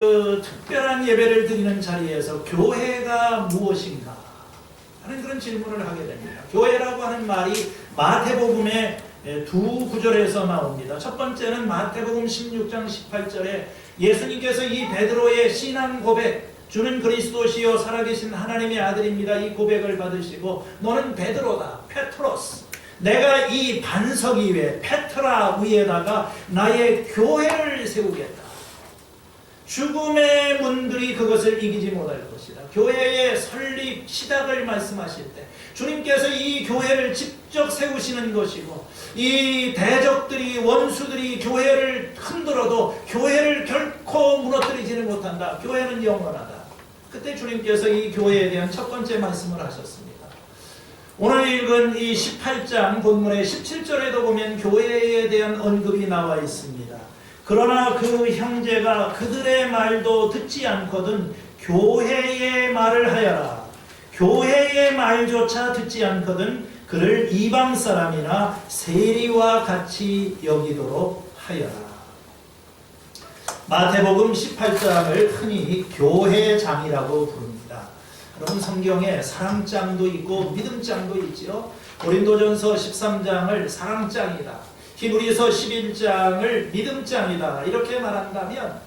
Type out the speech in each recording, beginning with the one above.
특별한 예배를 드리는 자리에서 교회가 무엇인가 하는 그런 질문을 하게 됩니다. 교회라고 하는 말이 마태복음의 두 구절에서 나옵니다. 첫 번째는 마태복음 16장 18절에 예수님께서 이 베드로의 신앙 고백, 주는 그리스도시요 살아계신 하나님의 아들입니다, 이 고백을 받으시고 너는 베드로다, 페트로스, 내가 이 반석 위에 페트라 위에다가 나의 교회를 세우겠다. 죽음의 문들이 그것을 이기지 못할 것이다. 교회의 설립 시작을 말씀하실 때 주님께서 이 교회를 직접 세우시는 것이고, 이 대적들이, 원수들이 교회를 흔들어도 교회를 결코 무너뜨리지는 못한다. 교회는 영원하다. 그때 주님께서 이 교회에 대한 첫 번째 말씀을 하셨습니다. 오늘 읽은 이 18장 본문의 17절에도 보면 교회에 대한 언급이 나와 있습니다. 그러나 그 형제가 그들의 말도 듣지 않거든 교회의 말을 하여라. 교회의 말조차 듣지 않거든 그를 이방 사람이나 세리와 같이 여기도록 하여라. 마태복음 18장을 흔히 교회장이라고 부릅니다. 여러분, 성경에 사랑장도 있고 믿음장도 있죠. 고린도전서 13장을 사랑장이다, 히브리서 11장을 믿음장이다 이렇게 말한다면,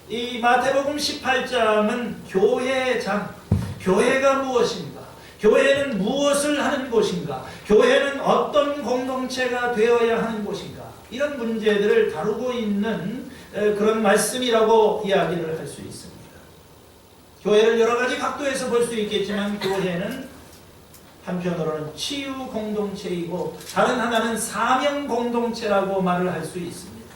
이 마태복음 18장은 교회장, 교회가 무엇인가, 교회는 무엇을 하는 곳인가, 교회는 어떤 공동체가 되어야 하는 곳인가, 이런 문제들을 다루고 있는 그런 말씀이라고 이야기를 할 수 있습니다. 교회를 여러 가지 각도에서 볼 수 있겠지만 교회는 한편으로는 치유 공동체이고 다른 하나는 사명 공동체라고 말을 할 수 있습니다.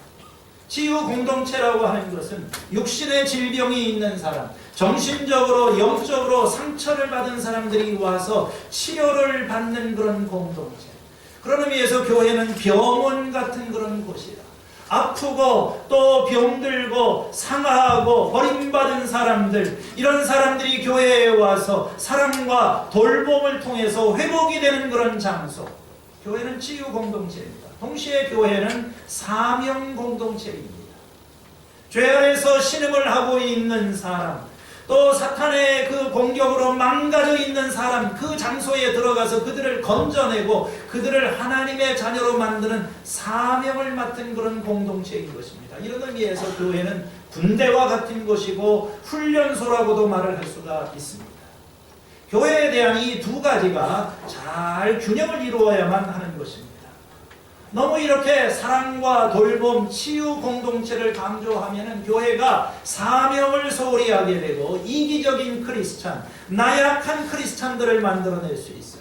치유 공동체라고 하는 것은 육신의 질병이 있는 사람, 정신적으로 영적으로 상처를 받은 사람들이 와서 치료를 받는 그런 공동체. 그런 의미에서 교회는 병원 같은 그런 곳이다. 아프고 또 병들고 상하고 버림받은 사람들, 이런 사람들이 교회에 와서 사랑과 돌봄을 통해서 회복이 되는 그런 장소. 교회는 치유 공동체입니다. 동시에 교회는 사명 공동체입니다. 죄 아래서 신음을 하고 있는 사람, 또 사탄의 그 공격으로 망가져 있는 사람, 그 장소에 들어가서 그들을 건져내고 그들을 하나님의 자녀로 만드는 사명을 맡은 그런 공동체인 것입니다. 이런 의미에서 교회는 군대와 같은 것이고 훈련소라고도 말을 할 수가 있습니다. 교회에 대한 이 두 가지가 잘 균형을 이루어야만 하는 것입니다. 너무 이렇게 사랑과 돌봄, 치유 공동체를 강조하면 교회가 사명을 소홀히 하게 되고 이기적인 크리스찬, 나약한 크리스찬들을 만들어낼 수 있어요.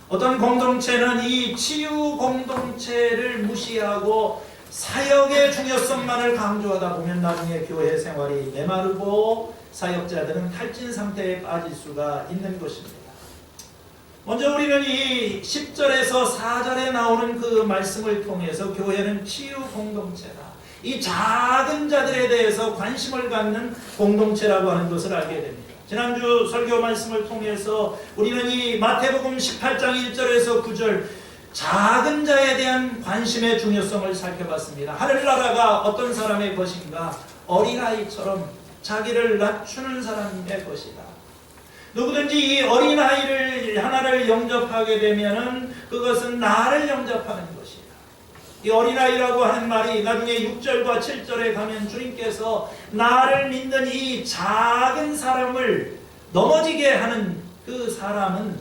어떤 공동체는 이 치유 공동체를 무시하고 사역의 중요성만을 강조하다 보면 나중에 교회 생활이 메마르고 사역자들은 탈진 상태에 빠질 수가 있는 것입니다. 먼저 우리는 이 10절에서 4절에 나오는 그 말씀을 통해서 교회는 치유 공동체다, 이 작은 자들에 대해서 관심을 갖는 공동체라고 하는 것을 알게 됩니다. 지난주 설교 말씀을 통해서 우리는 이 마태복음 18장 1절에서 9절 작은 자에 대한 관심의 중요성을 살펴봤습니다. 하늘나라가 어떤 사람의 것인가? 어린아이처럼 자기를 낮추는 사람의 것이다. 누구든지 이 어린아이를 하나를 영접하게 되면은 그것은 나를 영접하는 것이다. 이 어린아이라고 하는 말이 나중에 6절과 7절에 가면 주님께서 나를 믿는 이 작은 사람을 넘어지게 하는 그 사람은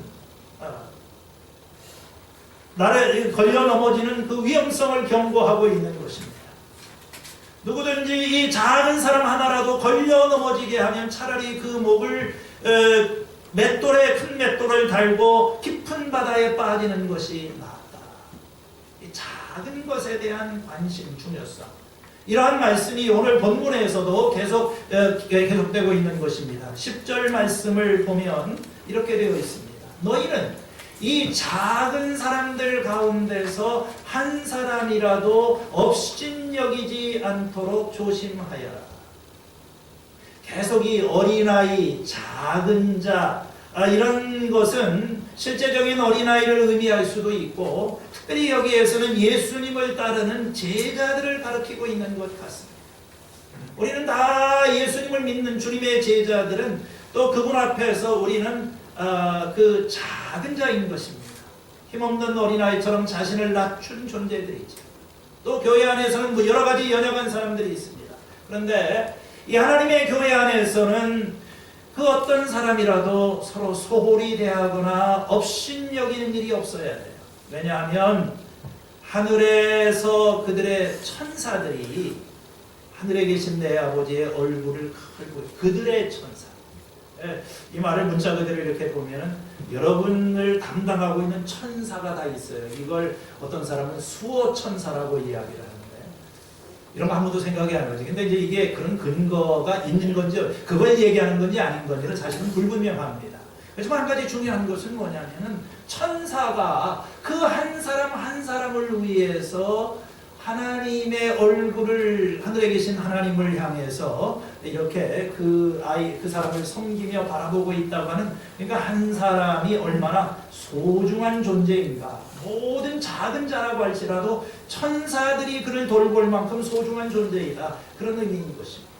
나를 걸려 넘어지는 그 위험성을 경고하고 있는 것입니다. 누구든지 이 작은 사람 하나라도 걸려 넘어지게 하면 차라리 그 목을 맷돌에 큰 맷돌을 달고 깊은 바다에 빠지는 것이 낫다. 이 작은 것에 대한 관심, 중요성, 이러한 말씀이 오늘 본문에서도 계속되고 있는 것입니다. 10절 말씀을 보면 이렇게 되어 있습니다. 너희는 이 작은 사람들 가운데서 한 사람이라도 업신여기지 않도록 조심하여라. 계속 이 어린아이, 작은 자, 이런 것은 실제적인 어린아이를 의미할 수도 있고, 특별히 여기에서는 예수님을 따르는 제자들을 가리키고 있는 것 같습니다. 우리는 다 예수님을 믿는 주님의 제자들은 또 그분 앞에서 우리는 그 작은 자인 것입니다. 힘없는 어린아이처럼 자신을 낮춘 존재들이죠. 또 교회 안에서는 뭐 여러 가지 연약한 사람들이 있습니다. 그런데 이 하나님의 교회 안에서는 그 어떤 사람이라도 서로 소홀히 대하거나 업신여기는 일이 없어야 돼요. 왜냐하면 하늘에서 그들의 천사들이 하늘에 계신 내 아버지의 얼굴을 걸고 그들의 천사. 이 말을 문자 그대로 이렇게 보면은 여러분을 담당하고 있는 천사가 다 있어요. 이걸 어떤 사람은 수호 천사라고 이야기를 하는데 이런 거 아무도 생각이 안 하지. 근데 이제 이게 그런 근거가 있는 건지 그걸 얘기하는 건지 아닌 건지는 사실은 불분명합니다. 하지만 한 가지 중요한 것은 뭐냐면은 천사가 그 한 사람 한 사람을 위해서 하나님의 얼굴을 하늘에 계신 하나님을 향해서 이렇게 그 사람을 섬기며 바라보고 있다고 하는 그러니까 한 사람이 얼마나 소중한 존재인가. 모든 작은 자라고 할지라도 천사들이 그를 돌볼 만큼 소중한 존재이다. 그런 의미인 것입니다.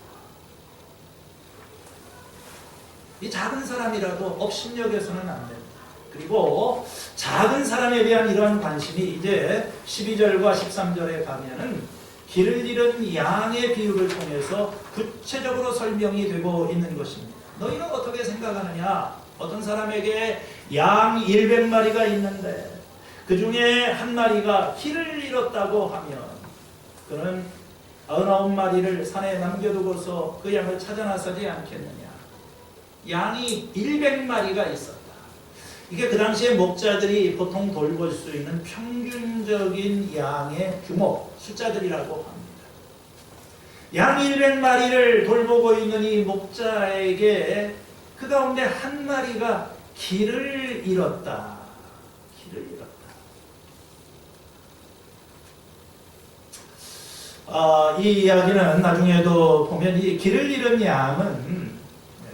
이 작은 사람이라도 업신여겨서는 안 됩니다. 그리고 작은 사람에 대한 이러한 관심이 이제 12절과 13절에 가면은 길을 잃은 양의 비유를 통해서 구체적으로 설명이 되고 있는 것입니다. 너희는 어떻게 생각하느냐? 어떤 사람에게 양 100마리가 있는데 그 중에 한 마리가 길을 잃었다고 하면 그는 99마리를 산에 남겨두고서 그 양을 찾아 나서지 않겠느냐? 양이 100마리가 있었다. 이게 그 당시에 목자들이 보통 돌볼 수 있는 평균적인 양의 규모, 숫자들이라고 합니다. 양 100마리를 돌보고 있는 이 목자에게 그 가운데 한 마리가 길을 잃었다. 길을 잃었다. 이 이야기는 나중에도 보면 이 길을 잃은 양은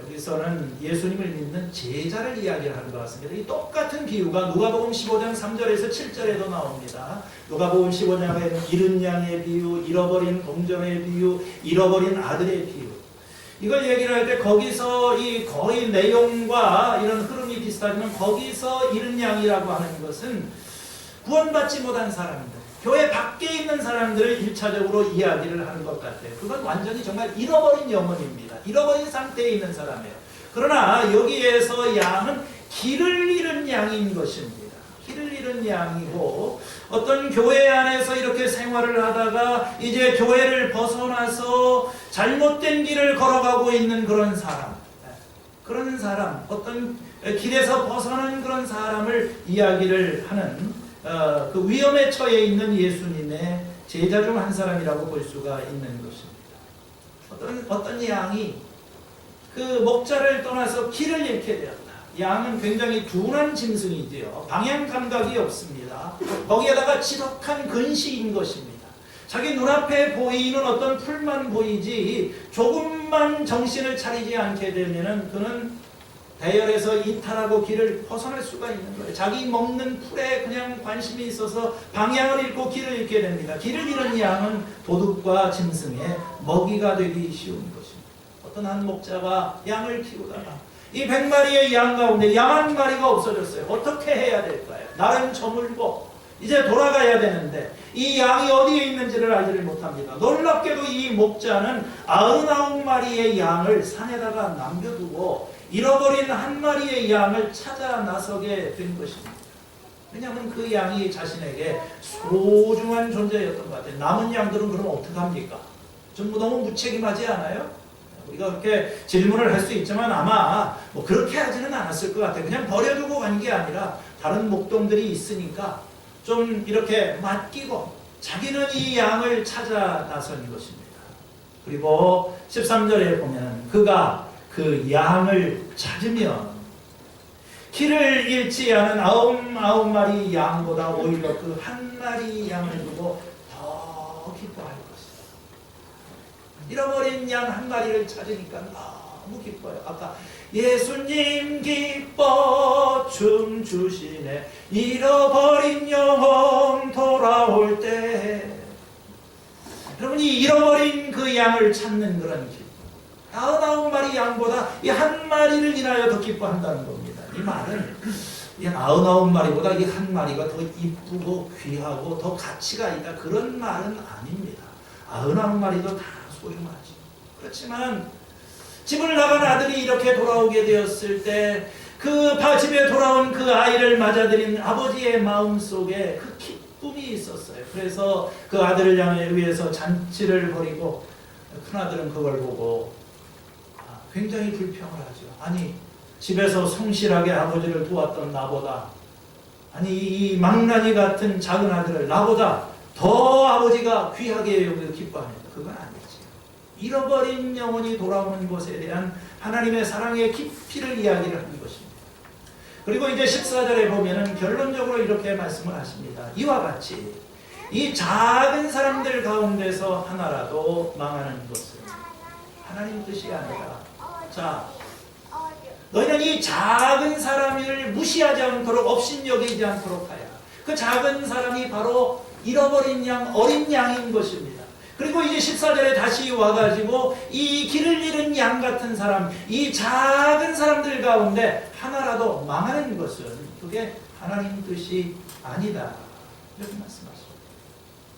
여기서는 예수님을 믿는 제자를 이야기를 하는 것 같습니다. 이 똑같은 비유가 누가복음 15장 3절에서 7절에도 나옵니다. 누가복음 15장에는 잃은 양의 비유, 잃어버린 동전의 비유, 잃어버린 아들의 비유. 이걸 얘기를 할 때 거기서 이 거의 내용과 이런 흐름이 비슷하지만 거기서 잃은 양이라고 하는 것은 구원받지 못한 사람들, 교회 밖에 있는 사람들을 1차적으로 이야기를 하는 것 같아요. 그건 완전히 정말 잃어버린 영혼입니다. 잃어버린 상태에 있는 사람이에요. 그러나 여기에서 양은 길을 잃은 양인 것입니다. 길을 잃은 양이고 어떤 교회 안에서 이렇게 생활을 하다가 이제 교회를 벗어나서 잘못된 길을 걸어가고 있는 그런 사람, 어떤 길에서 벗어난 그런 사람을 이야기를 하는 그 위험에 처해 있는 예수님의 제자 중 한 사람이라고 볼 수가 있는 것입니다. 어떤 양이 그 목자를 떠나서 길을 잃게 되었다. 양은 굉장히 둔한 짐승이지요. 방향 감각이 없습니다. 거기에다가 지독한 근시인 것입니다. 자기 눈앞에 보이는 어떤 풀만 보이지 조금만 정신을 차리지 않게 되면은 그는 대열에서 이탈하고 길을 벗어날 수가 있는 거예요. 자기 먹는 풀에 그냥 관심이 있어서 방향을 잃고 길을 잃게 됩니다. 길을 잃은 양은 도둑과 짐승의 먹이가 되기 쉬운 것입니다. 어떤 한 목자가 양을 키우다가 이 100마리의 양 가운데 양 1마리가 없어졌어요. 어떻게 해야 될까요? 날은 저물고 이제 돌아가야 되는데 이 양이 어디에 있는지를 알지를 못합니다. 놀랍게도 이 목자는 99마리의 양을 산에다가 남겨두고 잃어버린 1마리의 양을 찾아 나서게 된 것입니다. 왜냐하면 그 양이 자신에게 소중한 존재였던 것 같아요. 남은 양들은 그럼 어떡합니까? 좀 너무 무책임하지 않아요? 우리가 그렇게 질문을 할 수 있지만 아마 뭐 그렇게 하지는 않았을 것 같아요. 그냥 버려두고 간 게 아니라 다른 목동들이 있으니까 좀 이렇게 맡기고 자기는 이 양을 찾아 나선 것입니다. 그리고 13절에 보면 그가 그 양을 찾으면 길을 잃지 않은 99마리 양보다 오히려 그 1마리 양을 두고 더 기뻐할 것이다. 잃어버린 양 1마리를 찾으니까 너무 기뻐요. 아까 예수님 기뻐 춤추시네 잃어버린 영혼 돌아올 때 여러분이 잃어버린 그 양을 찾는 그런 기쁨. 99마리 양보다 이 한 마리를 인하여 더 기뻐한다는 겁니다. 이 말은 이 99마리보다 이 한 마리가 더 이쁘고 귀하고 더 가치가 있다, 그런 말은 아닙니다. 99마리도 다 소중하지. 그렇지만 집을 나간 아들이 이렇게 돌아오게 되었을 때 그 집에 돌아온 그 아이를 맞아들인 아버지의 마음속에 그 기쁨이 있었어요. 그래서 그 아들을 위해서 잔치를 벌이고, 큰아들은 그걸 보고 굉장히 불평을 하죠. 아니, 집에서 성실하게 아버지를 도왔던 나보다, 아니 이 망나니 같은 작은 아들을 나보다 더 아버지가 귀하게 여기서 기뻐합니다. 그건 아니지. 잃어버린 영혼이 돌아오는 것에 대한 하나님의 사랑의 깊이를 이야기를 하는 것입니다. 그리고 이제 14절에 보면은 결론적으로 이렇게 말씀을 하십니다. 이와 같이 이 작은 사람들 가운데서 하나라도 망하는 것은 하나님 뜻이 아니라, 자, 너희는 이 작은 사람을 무시하지 않도록, 업신여기지 않도록 하여. 그 작은 사람이 바로 잃어버린 양, 어린 양인 것입니다. 그리고 이제 14절에 다시 와가지고 이 길을 잃은 양 같은 사람, 이 작은 사람들 가운데 하나라도 망하는 것은 그게 하나님 뜻이 아니다, 이렇게 말씀하십니다.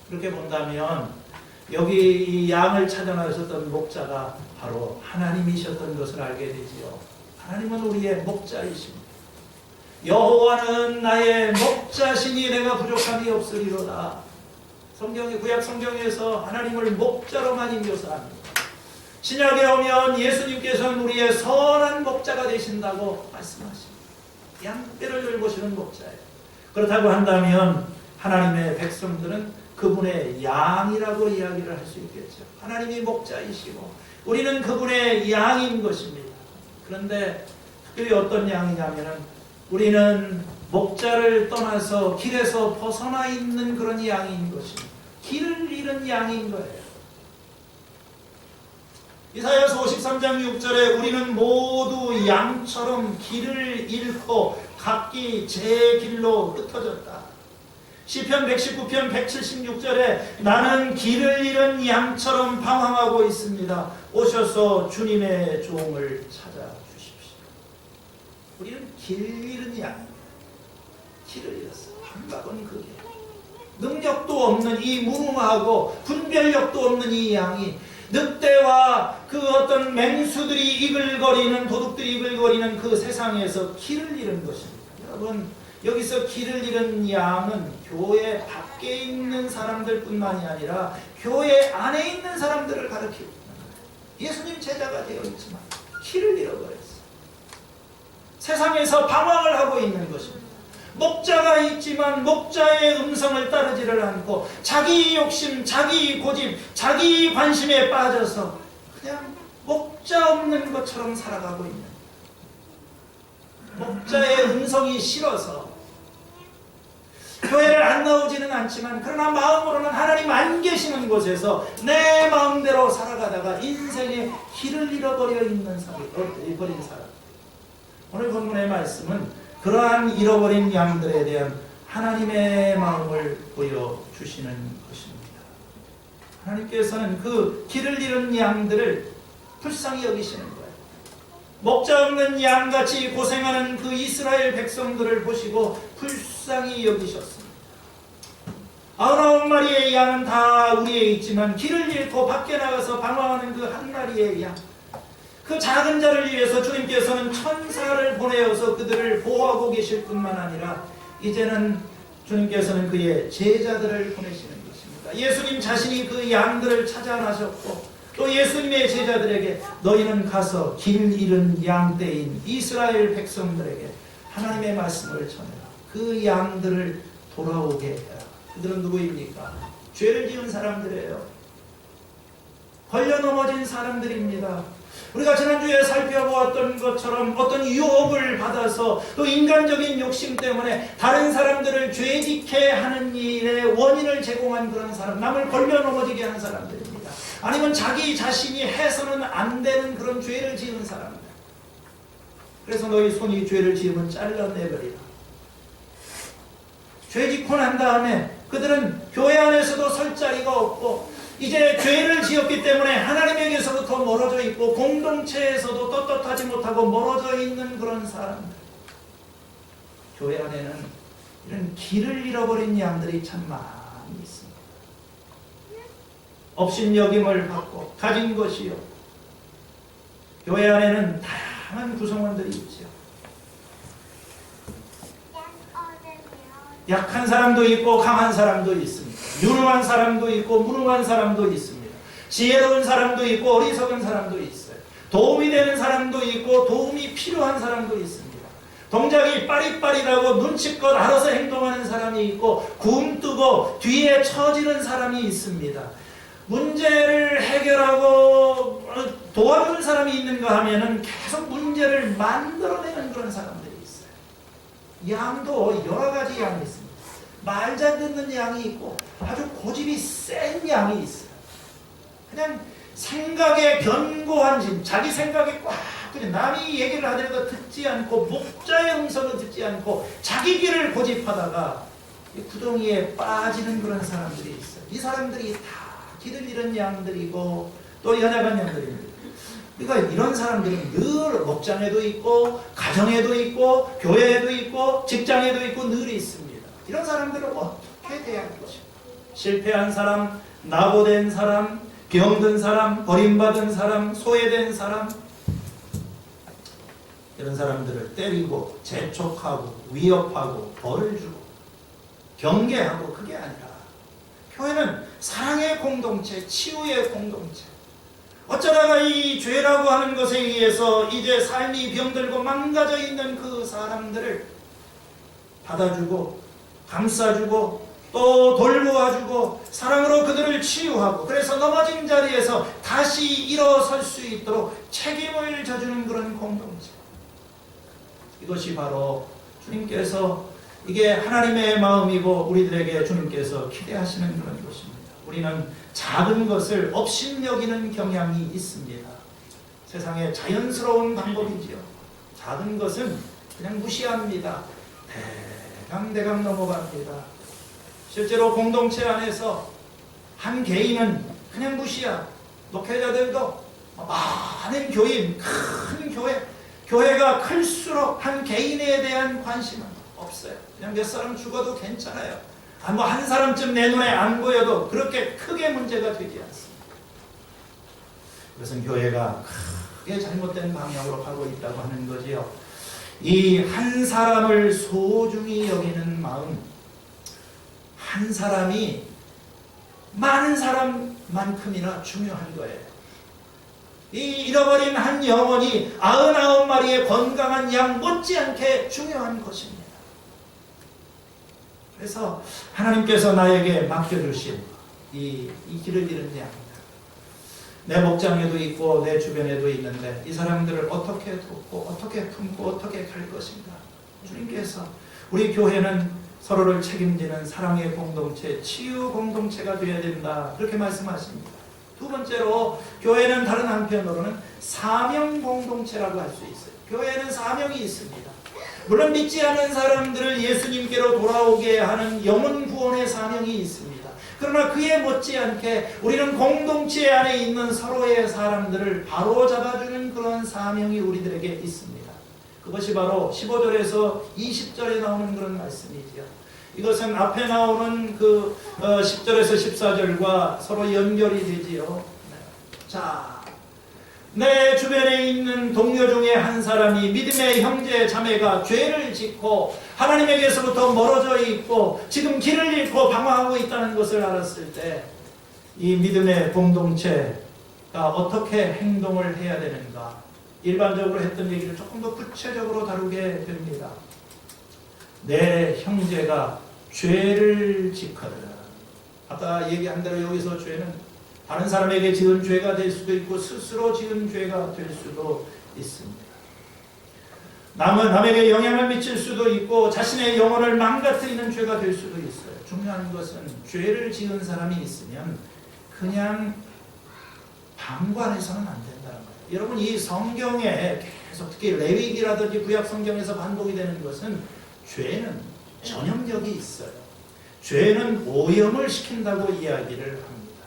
그렇게 본다면 여기 이 양을 찾아 나셨던 목자가 바로 하나님이셨던 것을 알게 되지요. 하나님은 우리의 목자이십니다. 여호와는 나의 목자시니 내가 부족함이 없으리로다. 구약 성경에서 하나님을 목자로만 묘사합니다. 신약에 오면 예수님께서는 우리의 선한 목자가 되신다고 말씀하십니다. 양떼를 돌보시는 목자예요. 그렇다고 한다면 하나님의 백성들은 그분의 양이라고 이야기를 할 수 있겠죠. 하나님이 목자이시고 우리는 그분의 양인 것입니다. 그런데 특별히 어떤 양이냐면은 우리는 목자를 떠나서 길에서 벗어나 있는 그런 양인 것입니다. 길을 잃은 양인 거예요. 이사야서 53장 6절에 우리는 모두 양처럼 길을 잃고 각기 제 길로 흩어졌다. 시편 119편 176절에 나는 길을 잃은 양처럼 방황하고 있습니다. 오셔서 주님의 종을 찾아주십시오. 우리는 길 잃은 양입니다. 길을 잃었어요. 감각은 그게. 능력도 없는 이 무능하고 분별력도 없는 이 양이 늑대와 그 어떤 맹수들이 이글거리는, 도둑들이 이글거리는 그 세상에서 길을 잃은 것입니다. 여러분, 여기서 길을 잃은 양은 교회 밖에 있는 사람들 뿐만이 아니라 교회 안에 있는 사람들을 가리키고 있는 거예요. 예수님 제자가 되어 있지만 길을 잃어버렸어요. 세상에서 방황을 하고 있는 것입니다. 목자가 있지만 목자의 음성을 따르지를 않고 자기 욕심, 자기 고집, 자기 관심에 빠져서 그냥 목자 없는 것처럼 살아가고 있는, 목자의 음성이 싫어서 교회를 안 나오지는 않지만 그러나 마음으로는 하나님 안 계시는 곳에서 내 마음대로 살아가다가 인생의 길을 잃어버려 있는 사람. 오늘 본문의 말씀은 그러한 잃어버린 양들에 대한 하나님의 마음을 보여주시는 것입니다. 하나님께서는 그 길을 잃은 양들을 불쌍히 여기시는 거예요. 목자 없는 양같이 고생하는 그 이스라엘 백성들을 보시고 불쌍히 여기셨습니다. 99마리의 양은 다 우리에 있지만 길을 잃고 밖에 나가서 방황하는 그 한 마리의 양, 그 작은 자를 위해서 주님께서는 천사를 보내어서 그들을 보호하고 계실 뿐만 아니라 이제는 주님께서는 그의 제자들을 보내시는 것입니다. 예수님 자신이 그 양들을 찾아 나셨고 또 예수님의 제자들에게 너희는 가서 길 잃은 양떼인 이스라엘 백성들에게 하나님의 말씀을 전해라. 그 양들을 돌아오게 해라. 그들은 누구입니까? 죄를 지은 사람들이에요. 걸려 넘어진 사람들입니다. 우리가 지난주에 살펴보았던 것처럼 어떤 유혹을 받아서 또 인간적인 욕심 때문에 다른 사람들을 죄짓게 하는 일에 원인을 제공한 그런 사람, 남을 걸려 넘어지게 하는 사람들입니다. 아니면 자기 자신이 해서는 안 되는 그런 죄를 지은 사람들. 그래서 너희 손이 죄를 지으면 잘라내버리라. 죄 짓고 난 다음에 그들은 교회 안에서도 설 자리가 없고 이제 죄를 지었기 때문에 하나님에게서부터 멀어져 있고 공동체에서도 떳떳하지 못하고 멀어져 있는 그런 사람들. 교회 안에는 이런 길을 잃어버린 양들이 참 많이 있습니다. 업신여김을 받고 가진 것이요. 교회 안에는 다양한 구성원들이 있죠. 약한 사람도 있고 강한 사람도 있습니다. 유능한 사람도 있고 무능한 사람도 있습니다. 지혜로운 사람도 있고 어리석은 사람도 있어요. 도움이 되는 사람도 있고 도움이 필요한 사람도 있습니다. 동작이 빠릿빠릿하고 눈치껏 알아서 행동하는 사람이 있고 굼뜨고 뒤에 처지는 사람이 있습니다. 문제를 해결하고 도와주는 사람이 있는가 하면은 계속 문제를 만들어내는 그런 사람들이 있어요. 양도 여러 가지 양이 있습니다. 말 잘 듣는 양이 있고 아주 고집이 센 양이 있어요. 그냥 생각에 견고한 심, 자기 생각에 꽉 그냥 남이 얘기를 하더라도 듣지 않고 목자의 음성을 듣지 않고 자기 길을 고집하다가 구덩이에 빠지는 그런 사람들이 있어요. 이 사람들이 다 길을 잃은 양들이고 또 연약한 양들입니다. 그러니까 이런 사람들은 늘 목장에도 있고 가정에도 있고 교회에도 있고 직장에도 있고 늘 있습니다. 이런 사람들은 어떻게 대할 것인가? 실패한 사람, 낙오된 사람, 병든 사람, 버림받은 사람, 소외된 사람, 이런 사람들을 때리고 재촉하고 위협하고 벌을 주고 경계하고 그게 아니라 교회는 사랑의 공동체, 치유의 공동체. 어쩌다가 이 죄라고 하는 것에 의해서 이제 삶이 병들고 망가져 있는 그 사람들을 받아주고 감싸주고 또 돌보아주고 사랑으로 그들을 치유하고 그래서 넘어진 자리에서 다시 일어설 수 있도록 책임을 져주는 그런 공동체. 이것이 바로 주님께서 이게 하나님의 마음이고 우리들에게 주님께서 기대하시는 그런 것입니다. 우리는 작은 것을 업신여기는 경향이 있습니다. 세상의 자연스러운 방법이지요. 작은 것은 그냥 무시합니다. 대강 넘어갑니다. 실제로 공동체 안에서 한 개인은 그냥 무시야. 목회자들도 많은 교인, 큰 교회가 클수록 한 개인에 대한 관심은 없어요. 그냥 몇 사람 죽어도 괜찮아요. 뭐 한 사람쯤 내 눈에 안 보여도 그렇게 크게 문제가 되지 않습니다. 그것은 교회가 크게 잘못된 방향으로 가고 있다고 하는 거지요. 이 한 사람을 소중히 여기는 마음, 한 사람이 많은 사람만큼이나 중요한 거예요. 이 잃어버린 한 영혼이 99마리의 건강한 양 못지않게 중요한 것입니다. 그래서 하나님께서 나에게 맡겨주신 이 길을 잃은 양이다. 내 목장에도 있고 내 주변에도 있는데 이 사람들을 어떻게 돕고 어떻게 품고 어떻게 갈 것인가. 주님께서 우리 교회는 서로를 책임지는 사랑의 공동체, 치유 공동체가 되어야 된다. 그렇게 말씀하십니다. 두 번째로 교회는 다른 한편으로는 사명 공동체라고 할 수 있어요. 교회는 사명이 있습니다. 물론 믿지 않는 사람들을 예수님께로 돌아오게 하는 영혼 구원의 사명이 있습니다. 그러나 그에 못지않게 우리는 공동체 안에 있는 서로의 사람들을 바로잡아주는 그런 사명이 우리들에게 있습니다. 그것이 바로 15절에서 20절에 나오는 그런 말씀이지요. 이것은 앞에 나오는 그 10절에서 14절과 서로 연결이 되지요. 자, 내 주변에 있는 동료 중에 한 사람이 믿음의 형제 자매가 죄를 짓고 하나님에게서부터 멀어져 있고 지금 길을 잃고 방황하고 있다는 것을 알았을 때 이 믿음의 공동체가 어떻게 행동을 해야 되는가, 일반적으로 했던 얘기를 조금 더 구체적으로 다루게 됩니다. 내 형제가 죄를 짓거든. 아까 얘기한 대로 여기서 죄는 다른 사람에게 지은 죄가 될 수도 있고 스스로 지은 죄가 될 수도 있습니다. 남에게 영향을 미칠 수도 있고 자신의 영혼을 망가뜨리는 죄가 될 수도 있어요. 중요한 것은 죄를 지은 사람이 있으면 그냥 방관해서는 안 된다는 거예요. 여러분, 이 성경에 계속 특히 레위기라든지 구약 성경에서 반복이 되는 것은 죄는 전염력이 있어요. 죄는 오염을 시킨다고 이야기를 합니다.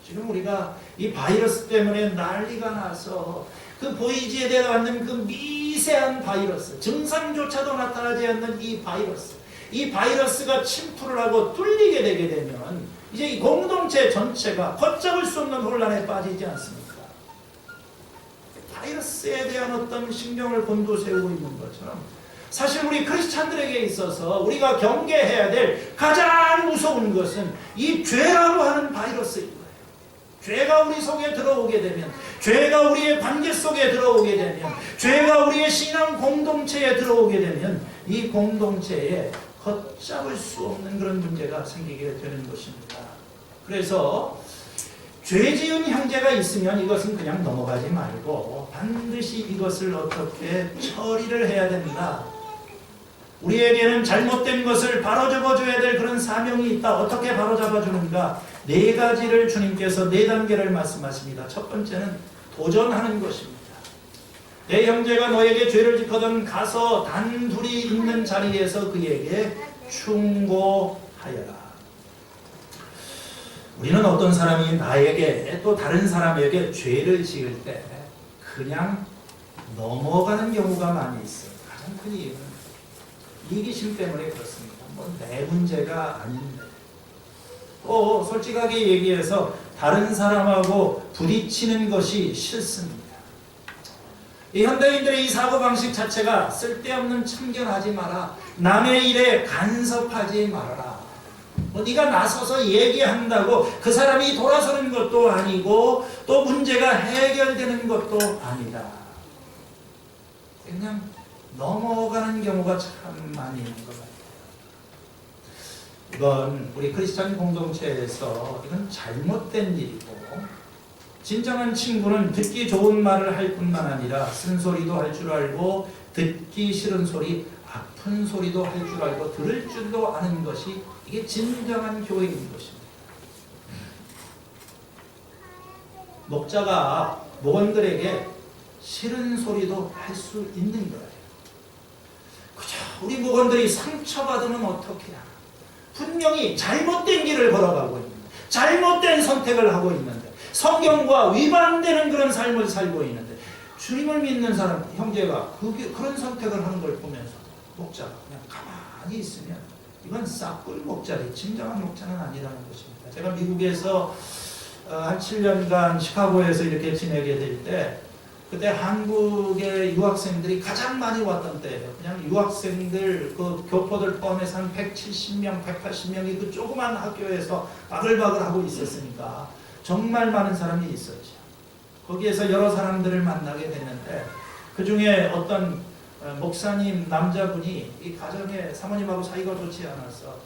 지금 우리가 이 바이러스 때문에 난리가 나서 그 보이지 않는 그 미세한 바이러스, 증상조차도 나타나지 않는 이 바이러스가 침투를 하고 뚫리게 되게 되면 이제 이 공동체 전체가 걷잡을 수 없는 혼란에 빠지지 않습니까? 바이러스에 대한 어떤 신경을 곤두세우고 있는 것처럼 사실 우리 크리스찬들에게 있어서 우리가 경계해야 될 가장 무서운 것은 이 죄라고 하는 바이러스인 거예요. 죄가 우리 속에 들어오게 되면, 죄가 우리의 관계 속에 들어오게 되면, 죄가 우리의 신앙 공동체에 들어오게 되면 이 공동체에 걷잡을 수 없는 그런 문제가 생기게 되는 것입니다. 그래서 죄 지은 형제가 있으면 이것은 그냥 넘어가지 말고 반드시 이것을 어떻게 처리를 해야 된다. 우리에게는 잘못된 것을 바로잡아줘야 될 그런 사명이 있다. 어떻게 바로잡아주는가? 4가지를 주님께서 4단계를 말씀하십니다. 첫 번째는 도전하는 것입니다. 내 형제가 너에게 죄를 짓거든 가서 단둘이 있는 자리에서 그에게 충고하여라. 우리는 어떤 사람이 나에게 또 다른 사람에게 죄를 지을 때 그냥 넘어가는 경우가 많이 있어요. 가장 큰 이유는 이기심 때문에 그렇습니다. 뭐 내 문제가 아닌데. 또 솔직하게 얘기해서 다른 사람하고 부딪히는 것이 싫습니다. 이 현대인들의 이 사고방식 자체가 쓸데없는 참견하지 마라. 남의 일에 간섭하지 말아라. 뭐 네가 나서서 얘기한다고 그 사람이 돌아서는 것도 아니고 또 문제가 해결되는 것도 아니다. 그냥 넘어가는 경우가 참 많이 있는 것 같아요. 이건 우리 크리스찬 공동체에서 이건 잘못된 일이고, 진정한 친구는 듣기 좋은 말을 할 뿐만 아니라 쓴소리도 할 줄 알고 듣기 싫은 소리, 아픈 소리도 할 줄 알고 들을 줄도 아는 것이 이게 진정한 교회인 것입니다. 목자가 목원들에게 싫은 소리도 할 수 있는 거예요. 그죠? 우리 목원들이 상처받으면 어떻게 하나? 분명히 잘못된 길을 걸어가고 있는데, 잘못된 선택을 하고 있는데, 성경과 위반되는 그런 삶을 살고 있는데, 주님을 믿는 사람, 형제가 그런 선택을 하는 걸 보면서 목자가 그냥 가만히 있으면 이건 싹굴 목자리, 진정한 목자는 아니라는 것입니다. 제가 미국에서 한 7년간 시카고에서 이렇게 지내게 될 때, 그때 한국의 유학생들이 가장 많이 왔던 때예요. 그냥 유학생들, 그 교포들 포함해서 한 170명, 180명이 그 조그만 학교에서 바글바글 하고 있었으니까 정말 많은 사람이 있었죠. 거기에서 여러 사람들을 만나게 됐는데, 그 중에 어떤 목사님 남자분이 이 가정에 사모님하고 사이가 좋지 않아서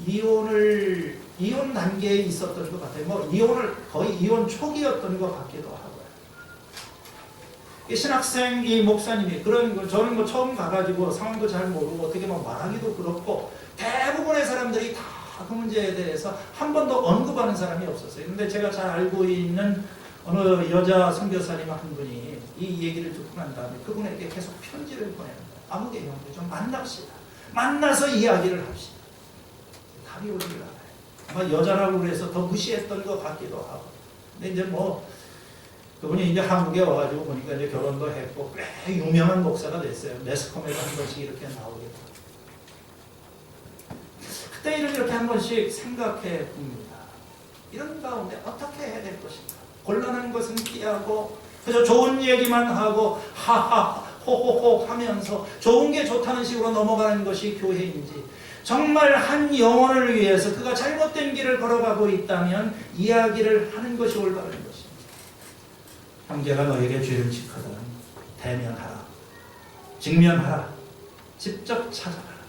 이혼 단계에 있었던 것 같아요. 뭐 이혼을 거의 이혼 초기였던 것 같기도 하고요. 이 신학생 이 목사님이 그런 거, 저는 뭐 처음 가가지고 상황도 잘 모르고 어떻게 뭐 말하기도 그렇고, 대부분의 사람들이 다 그 문제에 대해서 한 번도 언급하는 사람이 없었어요. 근데 제가 잘 알고 있는 어느 여자 선교사님 한 분이 이 얘기를 듣고 난 다음에 그분에게 계속 편지를 보내는 거예요. 아무개 형제 좀 만납시다. 만나서 이야기를 합시다. 답이 오질 않아요. 아마 여자라고 그래서 더 무시했던 것 같기도 하고. 근데 이제 뭐 그분이 이제 한국에 와가지고 보니까 이제 결혼도 했고 꽤 유명한 목사가 됐어요. 매스컴에도 한 번씩 이렇게 나오게 되고. 그때 이렇게 한 번씩 생각해 봅니다. 이런 가운데 어떻게 해야 될 것인가? 곤란한 것은 피하고 그저 좋은 얘기만 하고 하하 호호호 하면서 좋은 게 좋다는 식으로 넘어가는 것이 교회인지, 정말 한 영혼을 위해서 그가 잘못된 길을 걸어가고 있다면 이야기를 하는 것이 올바른 것입니다. 형제가 너에게 죄를 짓거든 대면하라, 직면하라, 직접 찾아가라.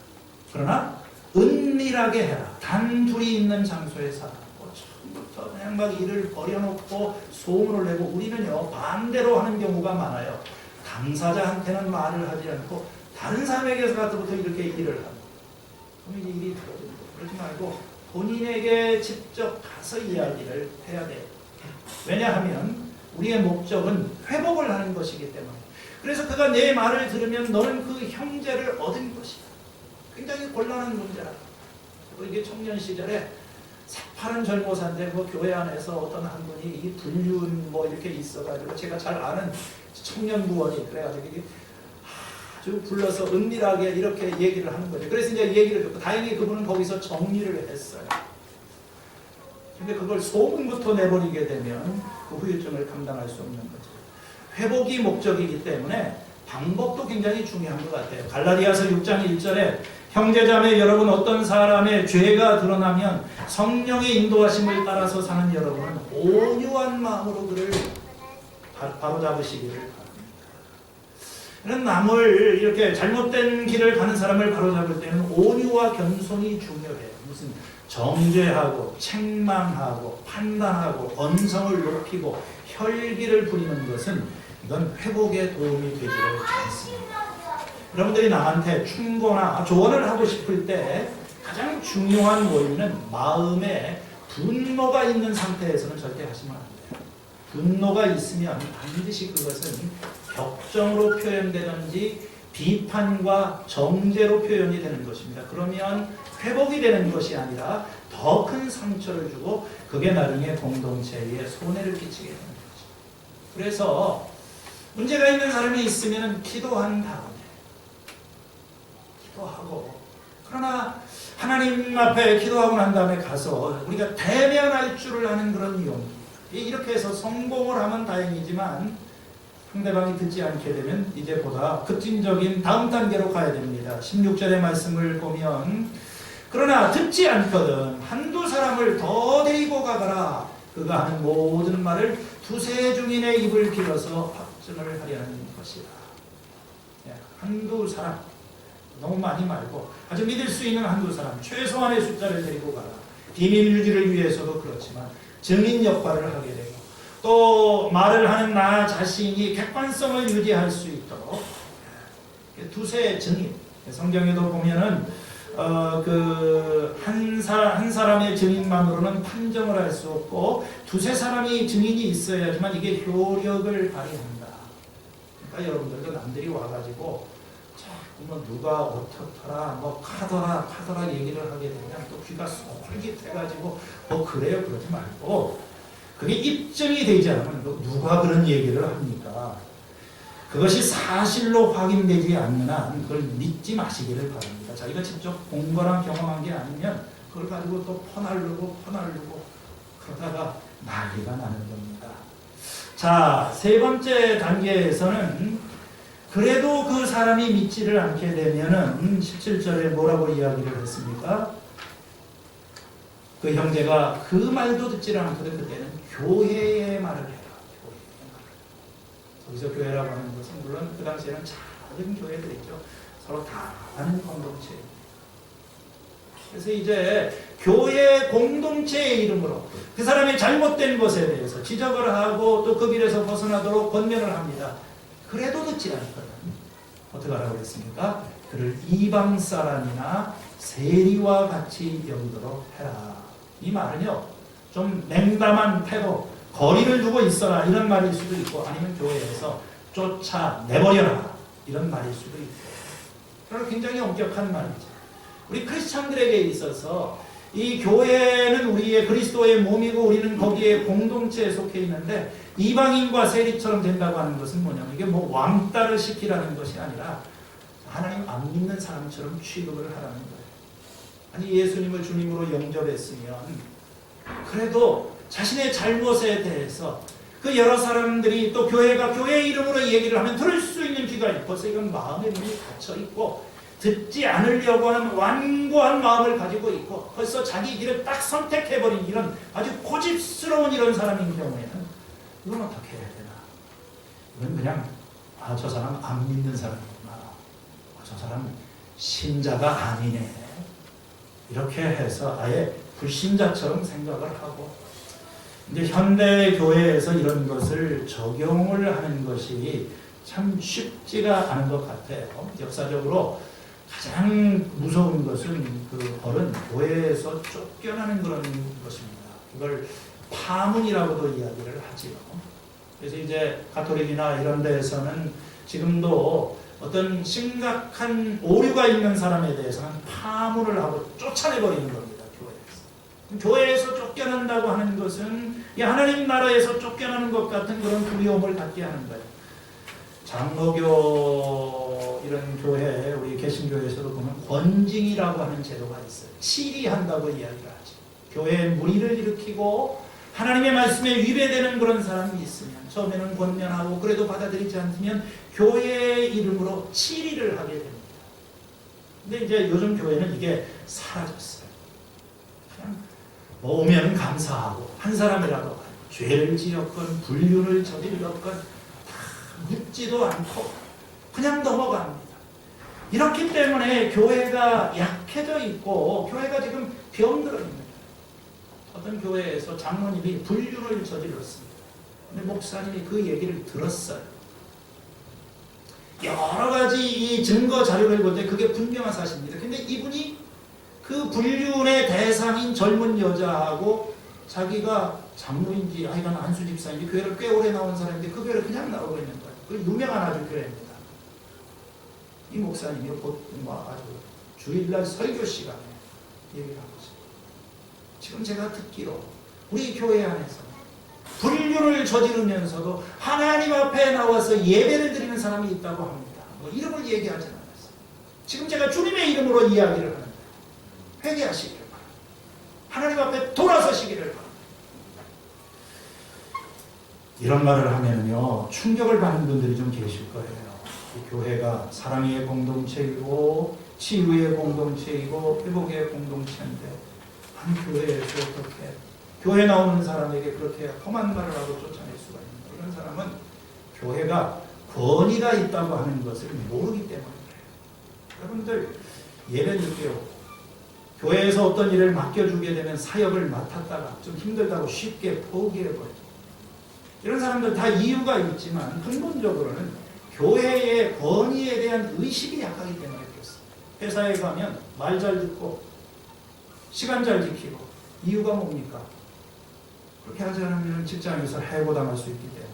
그러나 은밀하게 해라. 단둘이 있는 장소에 살아. 처음부터 그냥 막 일을 버려놓고 소문을 내고, 우리는요 반대로 하는 경우가 많아요. 당사자한테는 말을 하지 않고 다른 사람에게서부터 이렇게 일을 하고, 그럼 이제 일이 터집니다. 그러지 말고 본인에게 직접 가서 이야기를 해야 돼요. 왜냐하면 우리의 목적은 회복을 하는 것이기 때문에. 그래서 그가 내 말을 들으면 너는 그 형제를 얻은 것이다. 굉장히 곤란한 문제라. 그리고 이게 청년 시절에 새파란 젊어사인데 뭐 교회 안에서 어떤 한 분이 이 불륜 뭐 이렇게 있어가지고 제가 잘 아는 청년부원이 그래가지고 이게 아주 불러서 은밀하게 이렇게 얘기를 하는 거죠. 그래서 이제 얘기를 듣고 다행히 그분은 거기서 정리를 했어요. 근데 그걸 소문부터 내버리게 되면 그 후유증을 감당할 수 없는 거죠. 회복이 목적이기 때문에 방법도 굉장히 중요한 것 같아요. 갈라디아서 6장 1절에 형제자매 여러분 어떤 사람의 죄가 드러나면 성령의 인도하심을 따라서 사는 여러분은 온유한 마음으로 그를 바로잡으시기를 바랍니다. 이런 남을 이렇게 잘못된 길을 가는 사람을 바로잡을 때는 온유와 겸손이 중요해요. 무슨 정죄하고 책망하고 판단하고 언성을 높이고 혈기를 부리는 것은 이건 회복에 도움이 되지를 않습니다. 여러분들이 남한테 충고나 조언을 하고 싶을 때 가장 중요한 원리는 마음에 분노가 있는 상태에서는 절대 하시면 안 돼요. 분노가 있으면 반드시 그것은 격정으로 표현되든지 비판과 정죄로 표현이 되는 것입니다. 그러면 회복이 되는 것이 아니라 더 큰 상처를 주고 그게 나중에 공동체에 손해를 끼치게 되는 거죠. 그래서 문제가 있는 사람이 있으면 기도한 다음에 기도하고 그러나 하나님 앞에 기도하고 난 다음에 가서 우리가 대면할 줄을 아는 그런 용기 이렇게 해서 성공을 하면 다행이지만 상대방이 듣지 않게 되면 이제 보다 급진적인 다음 단계로 가야 됩니다. 16절의 말씀을 보면 그러나 듣지 않거든 한두 사람을 더 데리고 가거라 그가 하는 모든 말을 두세 중인의 입을 길어서 확증을 하려는 것이다. 한두 사람 너무 많이 말고 아주 믿을 수 있는 한두 사람 최소한의 숫자를 데리고 가라. 비밀 유지를 위해서도 그렇지만 증인 역할을 하게 되고 또 말을 하는 나 자신이 객관성을 유지할 수 있도록 두세 증인 성경에도 보면은 한 사람의 증인만으로는 판정을 할 수 없고 두세 사람이 증인이 있어야지만 이게 효력을 발휘한다. 그러니까 여러분들도 남들이 와가지고 자꾸 뭐 누가 어떻더라 뭐 카더라 얘기를 하게 되면 또 귀가 솔깃해가지고 뭐 그래요 그러지 말고 그게 입증이 되지 않으면 누가 그런 얘기를 합니까? 그것이 사실로 확인되지 않는 한 그걸 믿지 마시기를 바랍니다. 자기가 직접 본 거랑 경험한 게 아니면 그걸 가지고 또 퍼날르고 그러다가 난리가 나는 겁니다. 자, 세 번째 단계에서는 그래도 그 사람이 믿지를 않게 되면은 17절에 뭐라고 이야기를 했습니까? 그 형제가 그 말도 듣지를 않거든. 그때는 교회의 말을 해라. 여기서 교회라고 하는 것은 물론 그 당시에는 작은 교회들이죠. 서로 다 아는 공동체. 그래서 이제 교회 공동체의 이름으로 그 사람의 잘못된 것에 대해서 지적을 하고 또 그 길에서 벗어나도록 권면을 합니다. 그래도 듣지 않거든. 어떻게 하라고 했습니까? 그를 이방 사람이나 세리와 같이 여기도록 해라. 이 말은요, 좀 냉담한 태도, 거리를 두고 있어라 이런 말일 수도 있고 아니면 교회에서 쫓아내버려라 이런 말일 수도 있고 그런 굉장히 엄격한 말이죠. 우리 크리스찬들에게 있어서 이 교회는 우리의 그리스도의 몸이고 우리는 거기에 공동체에 속해 있는데 이방인과 세리처럼 된다고 하는 것은 뭐냐면 이게 뭐 왕따를 시키라는 것이 아니라 하나님 안 믿는 사람처럼 취급을 하라는 거예요. 아니 예수님을 주님으로 영접했으면 그래도 자신의 잘못에 대해서 그 여러 사람들이 또 교회가 교회 이름으로 얘기를 하면 들을 수 있는 귀가 있고 벌써 이건 마음의 문이 닫혀 있고 듣지 않으려고 하는 완고한 마음을 가지고 있고 벌써 자기 길을 딱 선택해버린 이런 아주 고집스러운 이런 사람인 경우에는 이건 어떻게 해야 되나? 이건 그냥 저 사람 안 믿는 사람이구나. 저 사람 신자가 아니네. 이렇게 해서 아예 불신자처럼 생각을 하고 근데 현대 교회에서 이런 것을 적용을 하는 것이 참 쉽지가 않은 것 같아요. 역사적으로 가장 무서운 것은 그 어른 교회에서 쫓겨나는 그런 것입니다. 이걸 파문이라고도 이야기를 하지요. 그래서 이제 가톨릭이나 이런 데에서는 지금도 어떤 심각한 오류가 있는 사람에 대해서는 파문을 하고 쫓아내버리는 겁니다. 교회에서. 교회에서 쫓겨난다고 하는 것은 이 하나님 나라에서 쫓겨나는 것 같은 그런 두려움을 갖게 하는 거예요. 장로교 이런 교회, 우리 개신교에서도 보면 권징이라고 하는 제도가 있어요. 치리한다고 이야기를 하죠. 교회에 무리를 일으키고 하나님의 말씀에 위배되는 그런 사람이 있으면 처음에는 권면하고 그래도 받아들이지 않으면 교회의 이름으로 치리를 하게 됩니다. 근데 이제 요즘 교회는 이게 사라졌어요. 그냥 뭐 오면 감사하고 한 사람이라도 죄를 지었건 불륜을 저질렀건 다 묻지도 않고 그냥 넘어갑니다. 이렇기 때문에 교회가 약해져 있고 교회가 지금 병들어 있는 어떤 교회에서 장로님이 불륜을 저질렀습니다. 근데 목사님이 그 얘기를 들었어요. 여러 가지 이 증거 자료를 볼 때 그게 분명한 사실입니다. 근데 이분이 그 불륜의 대상인 젊은 여자하고 자기가 장로인지 하여간 안수 집사인지 교회를 꽤 오래 나온 사람인데 그 교회를 그냥 나오고 있는 거예요. 그 유명한 아주 교회입니다. 이 목사님이 아주 주일날 설교 시간에 얘기를 한 거죠. 지금 제가 듣기로 우리 교회 안에서 불륜을 저지르면서도 하나님 앞에 나와서 예배를 드리는 사람이 있다고 합니다. 뭐 이름을 얘기하지 않았어요. 지금 제가 주님의 이름으로 이야기를 하는데 회개하시기를 바랍니다. 하나님 앞에 돌아서시기를 바랍니다. 이런 말을 하면요 충격을 받는 분들이 좀 계실 거예요. 이 교회가 사랑의 공동체이고 치유의 공동체이고 회복의 공동체인데 한 교회에서 어떻게 교회 나오는 사람에게 그렇게 험한 말을 하고 쫓아낼 수가 있는가. 이런 사람은 교회가 권위가 있다고 하는 것을 모르기 때문이에요. 여러분들 예배 늦게 오고 교회에서 어떤 일을 맡겨주게 되면 사역을 맡았다가 좀 힘들다고 쉽게 포기해버리죠. 이런 사람들 다 이유가 있지만 근본적으로는 교회의 권위에 대한 의식이 약하기 때문에 그렇습니다. 회사에 가면 말 잘 듣고 시간 잘 지키고 이유가 뭡니까? 그렇게 하지 않으면 직장에서 해고당할 수 있기 때문에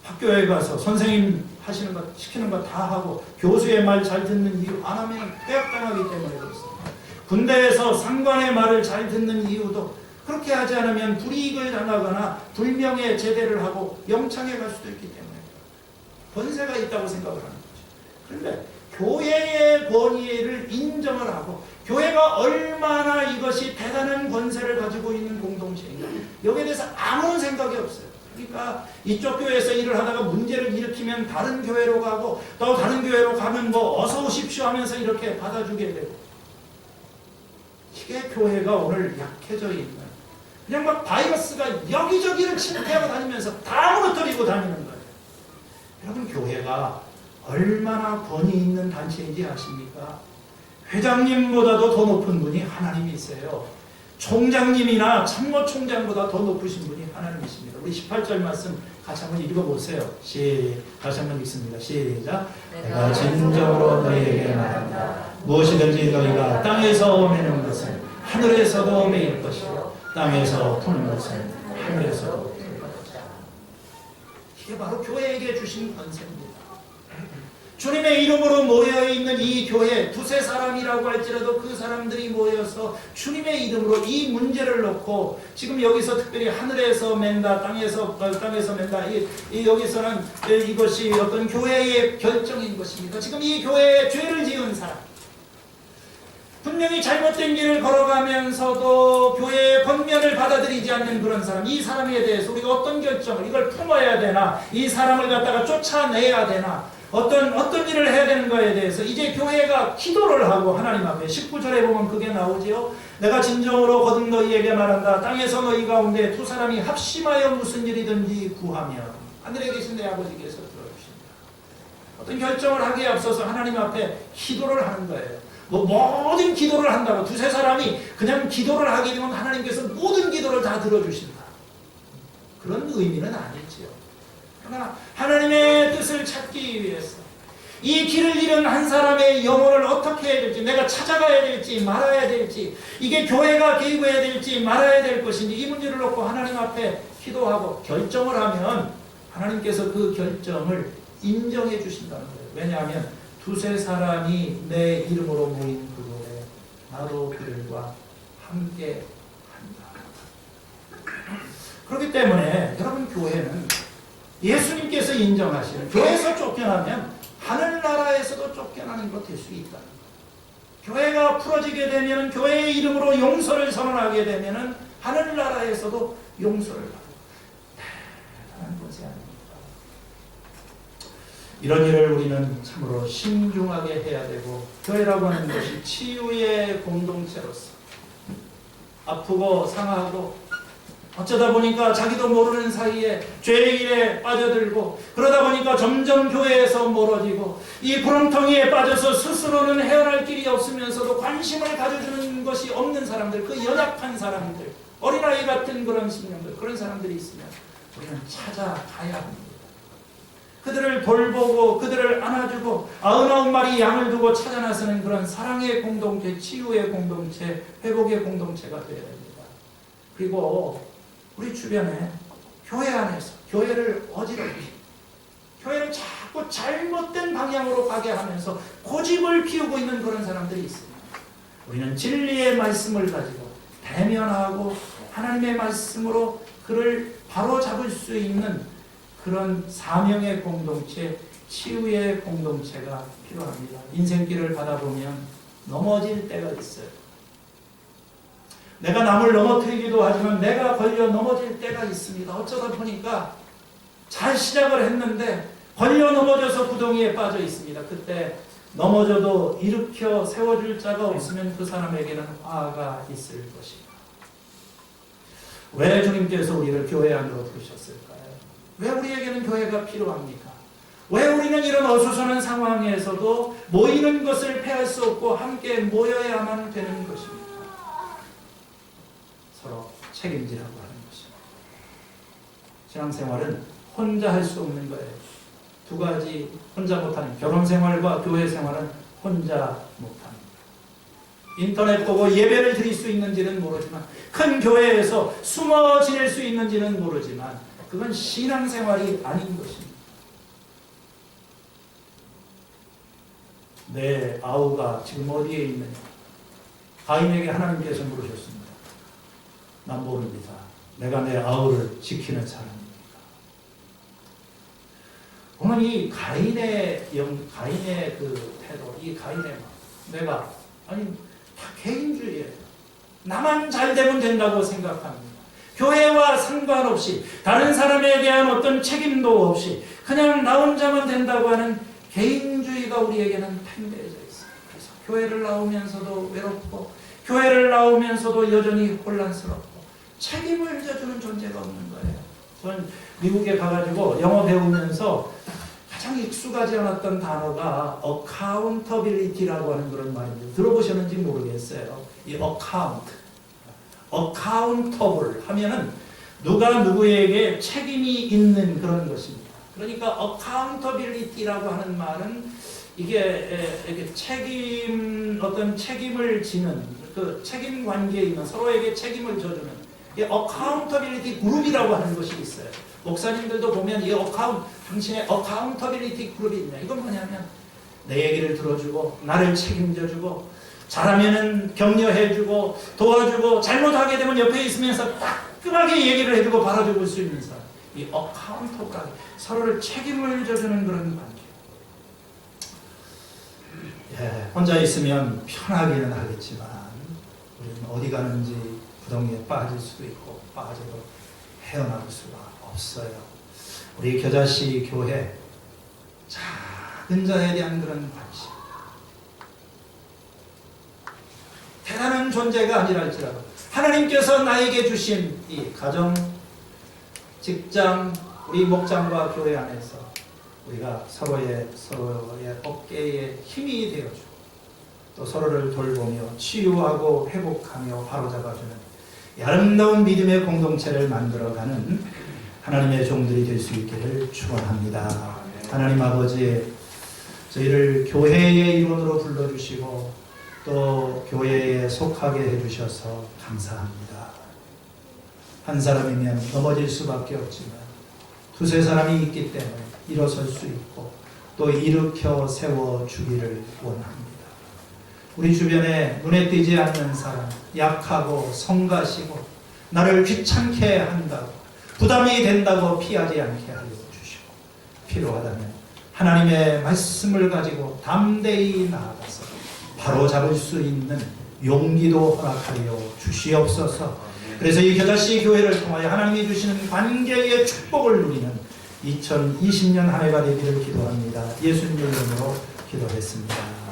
학교에 가서 선생님 하시는 것 시키는 거 다 하고 교수의 말 잘 듣는 이유 안 하면 퇴학당하기 때문에 그렇습니다. 군대에서 상관의 말을 잘 듣는 이유도 그렇게 하지 않으면 불이익을 당하거나 불명예 제대를 하고 영창에 갈 수도 있기 때문에 권세가 있다고 생각을 하는 거죠. 그런데 교회의 권위를 인정을 하고 교회가 얼마나 이것이 대단한 권세를 가지고 있는 공동체인가 여기에 대해서 아무런 생각이 없어요. 그러니까 이쪽 교회에서 일을 하다가 문제를 일으키면 다른 교회로 가고 또 다른 교회로 가면 뭐 어서 오십시오 하면서 이렇게 받아주게 되고 이게 교회가 오늘 약해져 있는 그냥 막 바이러스가 여기저기를 침투하고 다니면서 다 무너뜨리고 다니는 거예요. 여러분 교회가 얼마나 권위 있는 단체인지 아십니까? 회장님보다도 더 높은 분이 하나님이세요. 총장님이나 참모총장보다 더 높으신 분이 하나님이십니다. 우리 18절 말씀 같이 한번 읽어보세요. 다시 한번 읽습니다. 시작. 내가 진정으로 너희에게 말한다. 무엇이든지 너희가 땅에서 매는 것은 하늘에서도 매일 것이요 땅에서 푸는 것은 하늘에서도 풀 것이다. 이게 바로 교회에게 주신 권세입니다. 주님의 이름으로 모여있는 이 교회 두세 사람이라고 할지라도 그 사람들이 모여서 주님의 이름으로 이 문제를 놓고 지금 여기서 특별히 하늘에서 맨다 땅에서 맨다 여기서는 이것이 어떤 교회의 결정인 것입니다. 지금 이 교회에 죄를 지은 사람 분명히 잘못된 길을 걸어가면서도 교회의 권면을 받아들이지 않는 그런 사람 이 사람에 대해서 우리가 어떤 결정을 이걸 품어야 되나 이 사람을 갖다가 쫓아내야 되나 어떤 일을 해야 되는 거에 대해서 이제 교회가 기도를 하고 하나님 앞에 19절에 보면 그게 나오지요. 내가 진정으로 거듭 너희에게 말한다. 땅에서 너희 가운데 두 사람이 합심하여 무슨 일이든지 구하면 하늘에 계신 내 아버지께서 들어주신다. 어떤 결정을 하기에 앞서서 하나님 앞에 기도를 하는 거예요. 모든 기도를 한다고 두세 사람이 그냥 기도를 하게 되면 하나님께서 모든 기도를 다 들어주신다. 그런 의미는 아니지요. 그러나 하나님의 뜻을 찾기 위해서 이 길을 잃은 한 사람의 영혼을 어떻게 해야 될지 내가 찾아가야 될지 말아야 될지 이게 교회가 개입해야 될지 말아야 될 것인지 이 문제를 놓고 하나님 앞에 기도하고 결정을 하면 하나님께서 그 결정을 인정해 주신다는 거예요. 왜냐하면 두세 사람이 내 이름으로 모인 그곳에 나도 그들과 함께 그렇기 때문에 여러분, 교회는 예수님께서 인정하시는, 교회에서 쫓겨나면 하늘나라에서도 쫓겨나는 것 될 수 있다. 교회가 풀어지게 되면, 교회의 이름으로 용서를 선언하게 되면 하늘나라에서도 용서를 받고, 대단한 것이 아닙니까? 이런 일을 우리는 참으로 신중하게 해야 되고, 교회라고 하는 것이 치유의 공동체로서 아프고 상하고 어쩌다 보니까 자기도 모르는 사이에 죄의 일에 빠져들고, 그러다 보니까 점점 교회에서 멀어지고, 이 구렁텅이에 빠져서 스스로는 헤어날 길이 없으면서도 관심을 가져주는 것이 없는 사람들, 그 연약한 사람들, 어린아이 같은 그런 심령들, 그런 사람들이 있으면 우리는 찾아가야 합니다. 그들을 돌보고 그들을 안아주고 99마리 양을 두고 찾아 나서는 그런 사랑의 공동체, 치유의 공동체, 회복의 공동체가 되어야 됩니다. 그리고 우리 주변에 교회 안에서 교회를 어지럽히고, 교회를 자꾸 잘못된 방향으로 가게 하면서 고집을 피우고 있는 그런 사람들이 있습니다. 우리는 진리의 말씀을 가지고 대면하고 하나님의 말씀으로 그를 바로잡을 수 있는 그런 사명의 공동체, 치유의 공동체가 필요합니다. 인생길을 가다 보면 넘어질 때가 있어요. 내가 남을 넘어뜨리기도 하지만 내가 걸려 넘어질 때가 있습니다. 어쩌다 보니까 잘 시작을 했는데 걸려 넘어져서 구덩이에 빠져 있습니다. 그때 넘어져도 일으켜 세워줄 자가 없으면 그 사람에게는 화가 있을 것입니다. 왜 주님께서 우리를 교회 안으로 부르셨을까요? 왜 우리에게는 교회가 필요합니까? 왜 우리는 이런 어수선한 상황에서도 모이는 것을 패할 수 없고 함께 모여야만 되는 것입니까? 서로 책임지라고 하는 것입니다. 신앙생활은 혼자 할 수 없는 거예요. 두 가지 혼자 못하는, 결혼생활과 교회생활은 혼자 못합니다. 인터넷 보고 예배를 드릴 수 있는지는 모르지만, 큰 교회에서 숨어 지낼 수 있는지는 모르지만, 그건 신앙생활이 아닌 것입니다. 내 아우가 지금 어디에 있느냐? 가인에게 하나님께서 물으셨습니다. 난 모릅니다. 내가 내 아우를 지키는 사람입니다. 오늘 이 가인의 그 태도, 이 가인의 마음, 내가 다 개인주의예요. 나만 잘 되면 된다고 생각합니다. 교회와 상관없이, 다른 사람에 대한 어떤 책임도 없이 그냥 나 혼자만 된다고 하는 개인주의가 우리에게는 팽배해져 있어요. 그래서 교회를 나오면서도 외롭고, 교회를 나오면서도 여전히 혼란스럽고, 책임을 져주는 존재가 없는 거예요. 저는 미국에 가가지고 영어 배우면서 가장 익숙하지 않았던 단어가 accountability라고 하는 그런 말입니다. 들어보셨는지 모르겠어요. 이 accountable 하면은 누가 누구에게 책임이 있는 그런 것입니다. 그러니까 accountability라고 하는 말은 이게 어떤 책임을 지는, 그 책임 관계에 있는, 서로에게 책임을 져주는, 이 accountability 그룹이라고 하는 것이 있어요. 목사님들도 보면 당신의 accountability 그룹이 있냐. 이건 뭐냐면 내 얘기를 들어주고 나를 책임져주고, 잘하면은 격려해주고 도와주고, 잘못하게 되면 옆에 있으면서 따끔하게 얘기를 해주고 바라줄 수 있는 사람. 이 accountable, 서로를 책임을 져주는 그런 관계. 혼자 있으면 편하기는 하겠지만 우리는 어디 가는지 구덩이에 빠질 수도 있고, 빠져도 헤어나올 수가 없어요. 우리 겨자씨 교회, 작은 자에 대한 그런 관심, 대단한 존재가 아니랄지라도 하나님께서 나에게 주신 이 가정, 직장, 우리 목장과 교회 안에서 우리가 서로의 어깨에 힘이 되어주고, 또 서로를 돌보며 치유하고 회복하며 바로잡아주는 아름다운 믿음의 공동체를 만들어가는 하나님의 종들이 될 수 있기를 축원합니다. 하나님 아버지, 저희를 교회의 일원으로 불러주시고 또 교회에 속하게 해주셔서 감사합니다. 한 사람이면 넘어질 수밖에 없지만 두세 사람이 있기 때문에 일어설 수 있고 또 일으켜 세워주기를 원합니다. 우리 주변에 눈에 띄지 않는 사람, 약하고 성가시고 나를 귀찮게 한다고 부담이 된다고 피하지 않게 하여 주시고, 필요하다면 하나님의 말씀을 가지고 담대히 나아가서 바로 잡을 수 있는 용기도 허락하여 주시옵소서. 그래서 이 겨자씨 교회를 통하여 하나님이 주시는 관계의 축복을 누리는 2020년 한 해가 되기를 기도합니다. 예수님의 이름으로 기도했습니다.